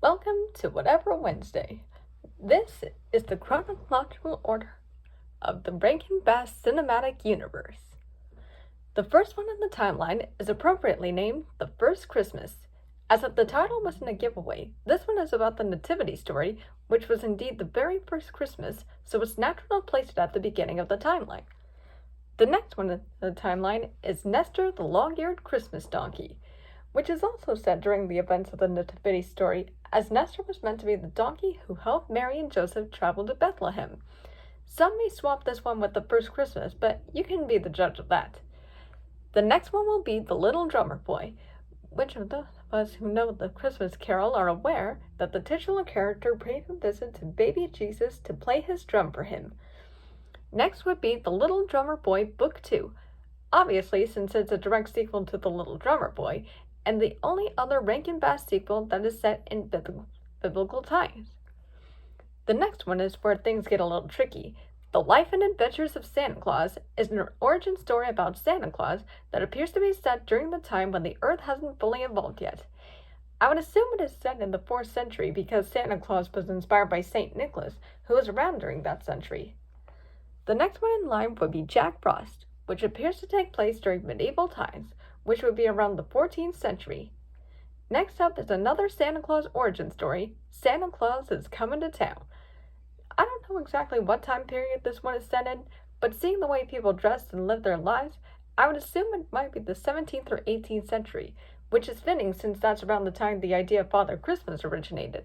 Welcome to Whatever Wednesday. This is the chronological order of the Rankin Bass cinematic universe. The first one in the timeline is appropriately named The First Christmas. As if the title wasn't a giveaway, this one is about the nativity story, which was indeed the very first Christmas, so it's natural to place it at the beginning of the timeline. The next one in the timeline is Nestor the Long-Eared Christmas Donkey, which is also set during the events of the nativity story, as Nestor was meant to be the donkey who helped Mary and Joseph travel to Bethlehem. Some may swap this one with the first Christmas, but you can be the judge of that. The next one will be The Little Drummer Boy. Which of those of us who know the Christmas Carol are aware that the titular character paid a visit to baby Jesus to play his drum for him? Next would be The Little Drummer Boy Book 2. Obviously, since it's a direct sequel to The Little Drummer Boy, and the only other Rankin Bass sequel that is set in biblical times. The next one is where things get a little tricky. The Life and Adventures of Santa Claus is an origin story about Santa Claus that appears to be set during the time when the Earth hasn't fully evolved yet. I would assume it is set in the 4th century because Santa Claus was inspired by St. Nicholas, who was around during that century. The next one in line would be Jack Frost, which appears to take place during medieval times, which would be around the 14th century. Next up is another Santa Claus origin story, Santa Claus is Coming to Town. I don't know exactly what time period this one is set in, but seeing the way people dressed and lived their lives, I would assume it might be the 17th or 18th century, which is fitting since that's around the time the idea of Father Christmas originated.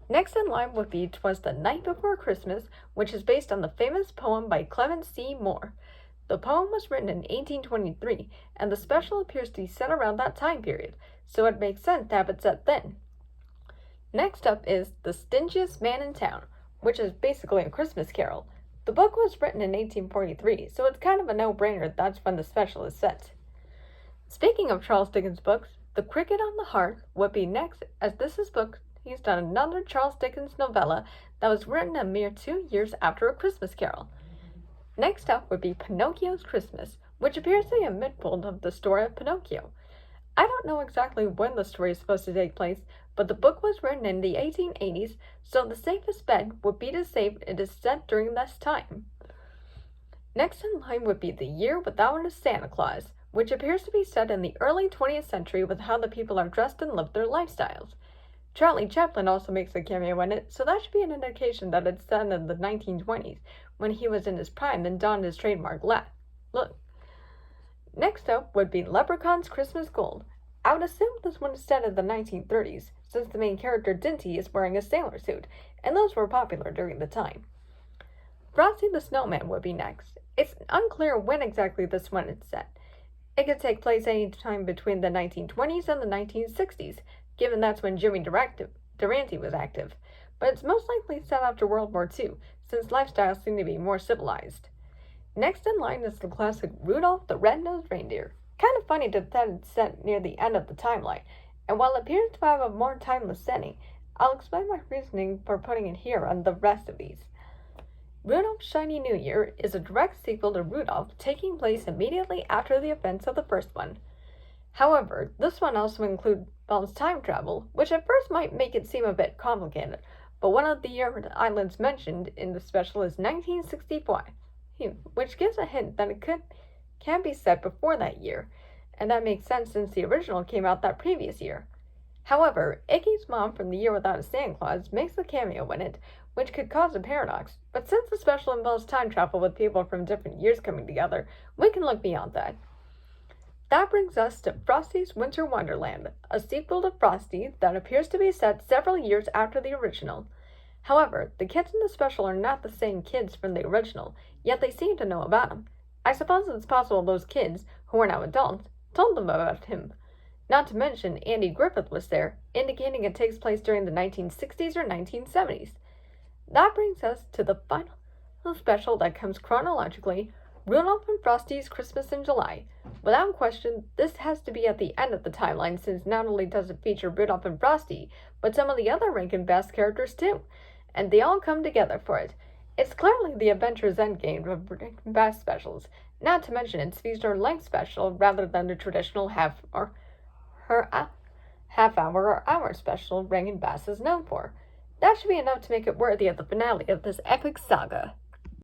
Next in line would be 'Twas the Night Before Christmas, which is based on the famous poem by Clement C. Moore. The poem was written in 1823, and the special appears to be set around that time period, so it makes sense to have it set then. Next up is The Stingiest Man in Town, which is basically a Christmas carol. The book was written in 1843, so it's kind of a no-brainer that's when the special is set. Speaking of Charles Dickens books, The Cricket on the Hearth would be next, as this is based on another Charles Dickens novella that was written a mere 2 years after A Christmas Carol. Next up would be Pinocchio's Christmas, which appears to be a midfold of the story of Pinocchio. I don't know exactly when the story is supposed to take place, but the book was written in the 1880s, so the safest bet would be to say it is set during this time. Next in line would be The Year Without a Santa Claus, which appears to be set in the early 20th century with how the people are dressed and live their lifestyles. Charlie Chaplin also makes a cameo in it, so that should be an indication that it's set in the 1920s, when he was in his prime and donned his trademark look. Next up would be Leprechaun's Christmas Gold. I would assume this one is set in the 1930s, since the main character Dinty is wearing a sailor suit, and those were popular during the time. Frosty the Snowman would be next. It's unclear when exactly this one is set. It could take place any time between the 1920s and the 1960s, given that's when Jimmy Durante was active, but it's most likely set after World War II, since lifestyles seem to be more civilized. Next in line is the classic Rudolph the Red-Nosed Reindeer. Kind of funny that it's set near the end of the timeline, and while it appears to have a more timeless setting, I'll explain my reasoning for putting it here on the rest of these. Rudolph's Shiny New Year is a direct sequel to Rudolph, taking place immediately after the events of the first one. However, this one also involves time travel, which at first might make it seem a bit complicated, but one of the year islands mentioned in the special is 1965, which gives a hint that it can be set before that year, and that makes sense since the original came out that previous year. However, Iggy's mom from The Year Without a Santa Claus makes a cameo in it, which could cause a paradox, but since the special involves time travel with people from different years coming together, we can look beyond that. That brings us to Frosty's Winter Wonderland, a sequel to Frosty that appears to be set several years after the original. However, the kids in the special are not the same kids from the original, yet they seem to know about him. I suppose it's possible those kids, who are now adults, told them about him. Not to mention, Andy Griffith was there, indicating it takes place during the 1960s or 1970s. That brings us to the final special that comes chronologically, Rudolph and Frosty's Christmas in July. Without question, this has to be at the end of the timeline since not only does it feature Rudolph and Frosty, but some of the other Rankin Bass characters too, and they all come together for it. It's clearly the Adventures Endgame of Rankin Bass specials, not to mention its feature-length special rather than the traditional half half-hour or hour special Rankin Bass is known for. That should be enough to make it worthy of the finale of this epic saga.